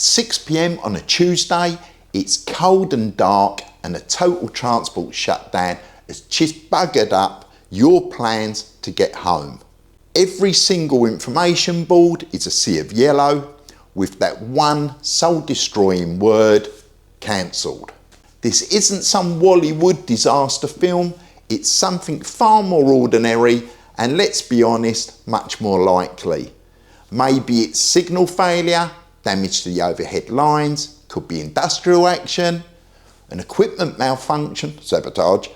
6 p.m. on a Tuesday, it's cold and dark, and a total transport shutdown has just buggered up your plans to get home. Every single information board is a sea of yellow with that one soul-destroying word, cancelled. This isn't some Bollywood disaster film, it's something far more ordinary and, let's be honest, much more likely. Maybe it's signal failure, damage to the overhead lines, could be industrial action, an equipment malfunction, sabotage,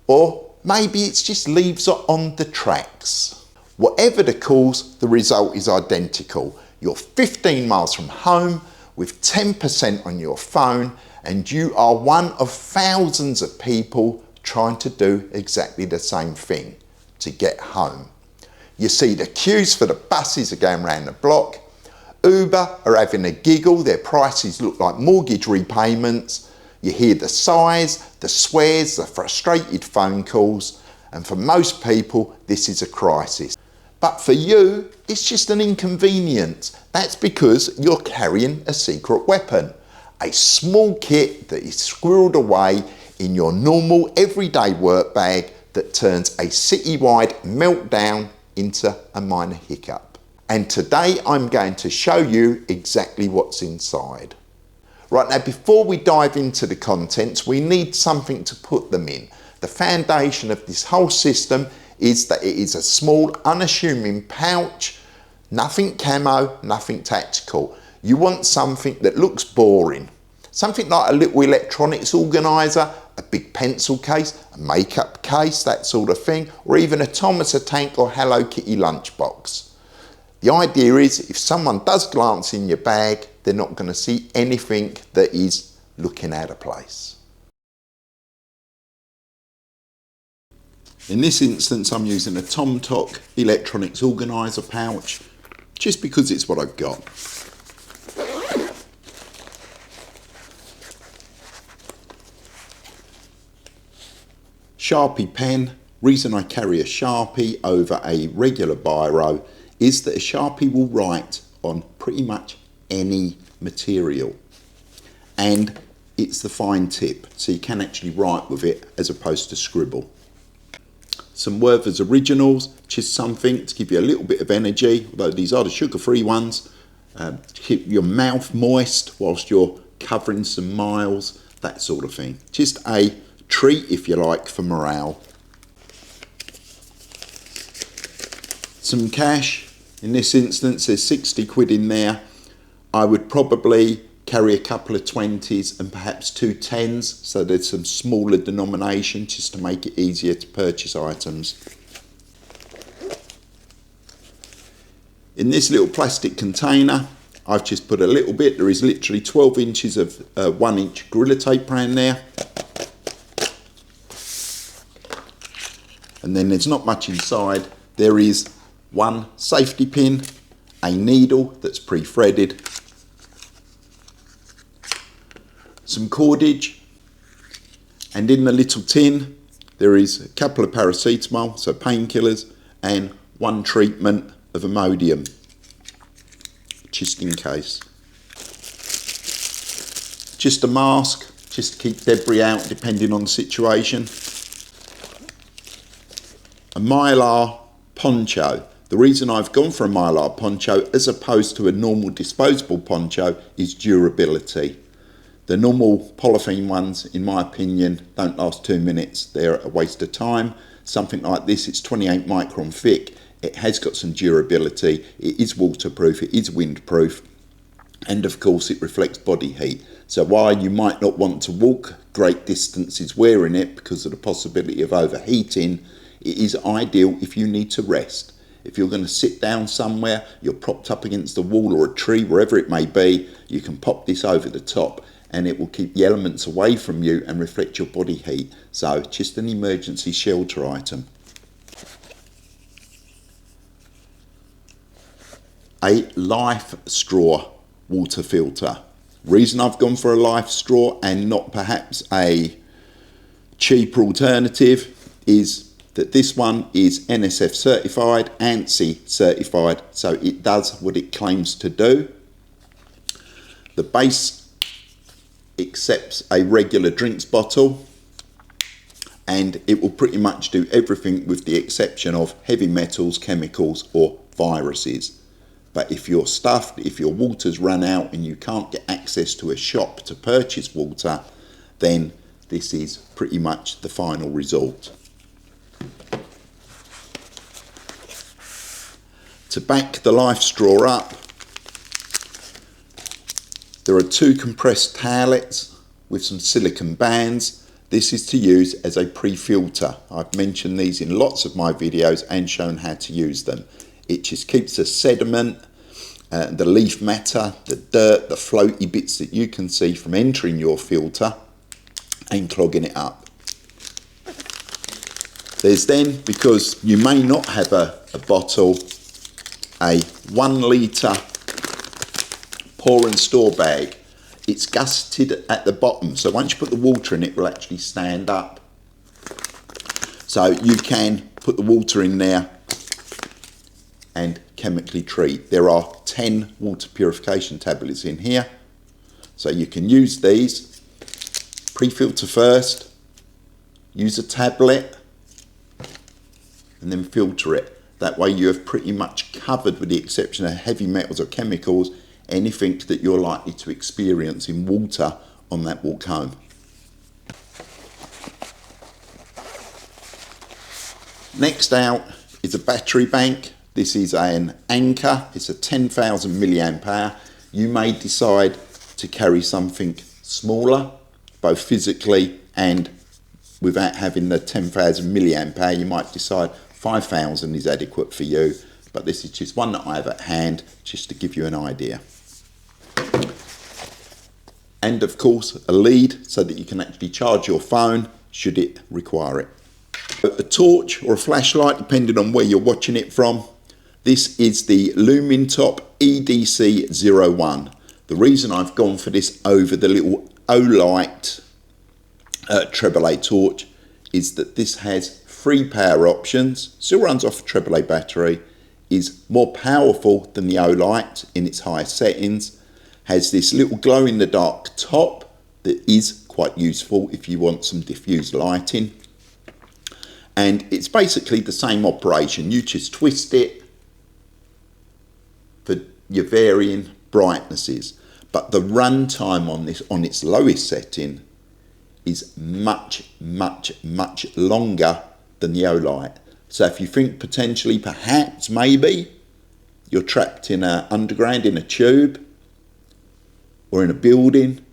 or maybe it's just leaves on the tracks. Whatever the cause, the result is identical. You're 15 miles from home with 10% on your phone, and you are one of thousands of people trying to do exactly the same thing, to get home. You see the queues for the buses are going round the block. Uber are having a giggle, their prices look like mortgage repayments. You hear the sighs, the swears, the frustrated phone calls, and for most people this is a crisis. But for you, it's just an inconvenience. That's because you're carrying a secret weapon, a small kit that is squirreled away in your normal everyday work bag that turns a citywide meltdown into a minor hiccup. And today I'm going to show you exactly what's inside. Right, now before we dive into the contents, we need something to put them in. The foundation of this whole system is that it is a small, unassuming pouch, nothing camo, nothing tactical. You want something that looks boring. Something like a little electronics organiser, a big pencil case, a makeup case, that sort of thing, or even a Thomas a Tank or Hello Kitty lunchbox. The idea is if someone does glance in your bag, they're not going to see anything that is looking out of place. In this instance, I'm using a TomTok electronics organiser pouch, just because it's what I've got. Sharpie pen. Reason I carry a Sharpie over a regular biro is that a Sharpie will write on pretty much any material, and it's the fine tip, so you can actually write with it as opposed to scribble. Some Werther's Originals, just something to give you a little bit of energy, although these are the sugar-free ones. Keep your mouth moist whilst you're covering some miles, that sort of thing. Just a treat, if you like, for morale. Some cash. In this instance, there's 60 quid in there. I would probably carry a couple of 20s and perhaps 2 10s, so there's some smaller denomination just to make it easier to purchase items. In this little plastic container, I've just put a little bit. There is literally 12 inches of 1-inch Gorilla Tape around there. And then there's not much inside. There is one safety pin, a needle that's pre-threaded, some cordage, and in the little tin there is a couple of paracetamol, so painkillers, and one treatment of Imodium, just in case. Just a mask, just to keep debris out depending on the situation. A Mylar poncho. The reason I've gone for a Mylar poncho as opposed to a normal disposable poncho is durability. The normal polythene ones, in my opinion, don't last 2 minutes. They're a waste of time. Something like this, it's 28 micron thick. It has got some durability. It is waterproof, it is windproof, and of course it reflects body heat. So while you might not want to walk great distances wearing it because of the possibility of overheating, it is ideal if you need to rest. If you're going to sit down somewhere, you're propped up against the wall or a tree, wherever it may be, you can pop this over the top and it will keep the elements away from you and reflect your body heat. So just an emergency shelter item. A Life straw water filter. Reason I've gone for a Life straw and not perhaps a cheaper alternative is that this one is NSF certified, ANSI certified, so it does what it claims to do. The base accepts a regular drinks bottle, and it will pretty much do everything with the exception of heavy metals, chemicals or viruses. But if you're stuffed, if your water's run out and you can't get access to a shop to purchase water, then this is pretty much the final resort. To back the life straw up, there are 2 compressed towelettes with some silicone bands. This is to use as a pre-filter. I've mentioned these in lots of my videos and shown how to use them. It just keeps the sediment, the leaf matter, the dirt, the floaty bits that you can see from entering your filter and clogging it up. There's then, because you may not have a bottle, a 1 litre pour and store bag. It's gusseted at the bottom, so once you put the water in, it will actually stand up. So you can put the water in there and chemically treat. There are 10 water purification tablets in here, so you can use these. Pre-filter first, use a tablet, and then filter it. That way you have pretty much covered, with the exception of heavy metals or chemicals, anything that you're likely to experience in water on that walk home. Next out is a battery bank. This is an Anchor. It's a 10,000 milliamp hour. You may decide to carry something smaller, both physically and without having the 10,000 milliamp hour. You might decide 5,000 is adequate for you, but this is just one that I have at hand just to give you an idea. And of course a lead so that you can actually charge your phone should it require it. A torch or a flashlight, depending on where you're watching it from. This is the Lumintop EDC01. The reason I've gone for this over the little Olight AAA torch is that this has 3 power options, still runs off a AAA battery, is more powerful than the Olight in its highest settings, has this little glow in the dark top that is quite useful if you want some diffused lighting, and it's basically the same operation. You just twist it for your varying brightnesses, but the run time on this, on its lowest setting, is much longer than the Olight. So if you think potentially, perhaps, maybe you're trapped in a underground, in a tube or in a building,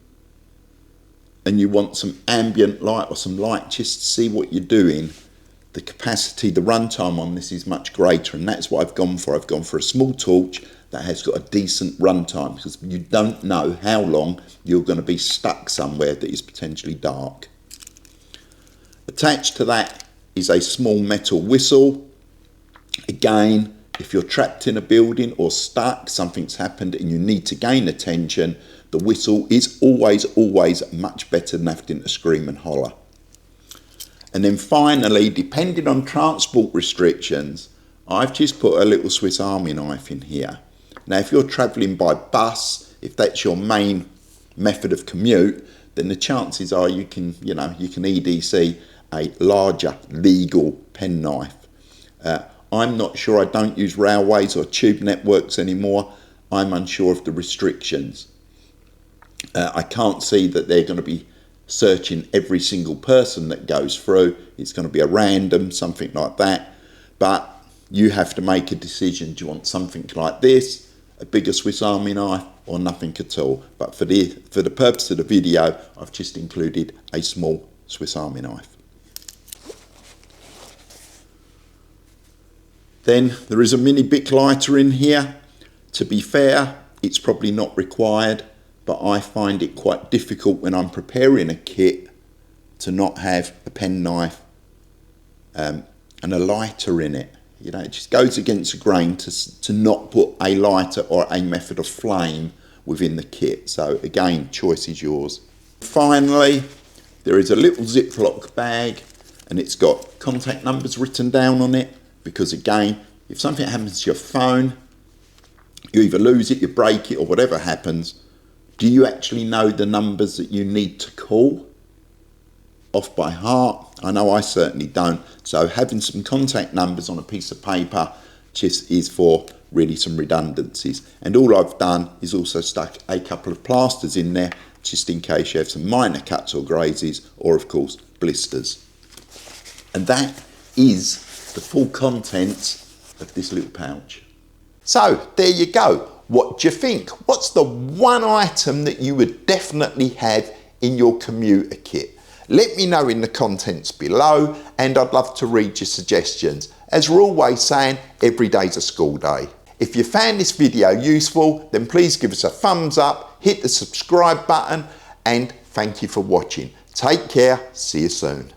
and you want some ambient light or some light just to see what you're doing, the capacity, the runtime on this is much greater, and that's what I've gone for. I've gone for a small torch that has got a decent runtime, because you don't know how long you're going to be stuck somewhere that is potentially dark. Attached to that is a small metal whistle. Again, if you're trapped in a building or stuck, something's happened and you need to gain attention, the whistle is always much better than having to scream and holler. And then finally, depending on transport restrictions, I've just put a little Swiss Army knife in here. Now, if you're travelling by bus, if that's your main method of commute, then the chances are you can EDC a larger legal penknife. I'm not sure, I don't use railways or tube networks anymore. I'm unsure of the restrictions. I can't see that they're going to be searching every single person that goes through. It's going to be a random, something like that. But you have to make a decision. Do you want something like this, a bigger Swiss Army knife, or nothing at all? But for the purpose of the video, I've just included a small Swiss Army knife. Then there is a mini Bic lighter in here. To be fair, it's probably not required, but I find it quite difficult when I'm preparing a kit to not have a penknife and a lighter in it. You know, it just goes against the grain to not put a lighter or a method of flame within the kit. So again, choice is yours. Finally, there is a little Ziploc bag, and it's got contact numbers written down on it, because again, if something happens to your phone, you either lose it, you break it, or whatever happens, Do you actually know the numbers that you need to call off by heart? I know I certainly don't. So having some contact numbers on a piece of paper just is for really some redundancies. And all I've done is also stuck a couple of plasters in there just in case you have some minor cuts or grazes, or of course blisters. And that is the full contents of this little pouch. So there you go. What do you think? What's the one item that you would definitely have in your commuter kit? Let me know in the comments below, and I'd love to read your suggestions. As we're always saying, every day's a school day. If you found this video useful, then please give us a thumbs up, hit the subscribe button, and thank you for watching. Take care, see you soon.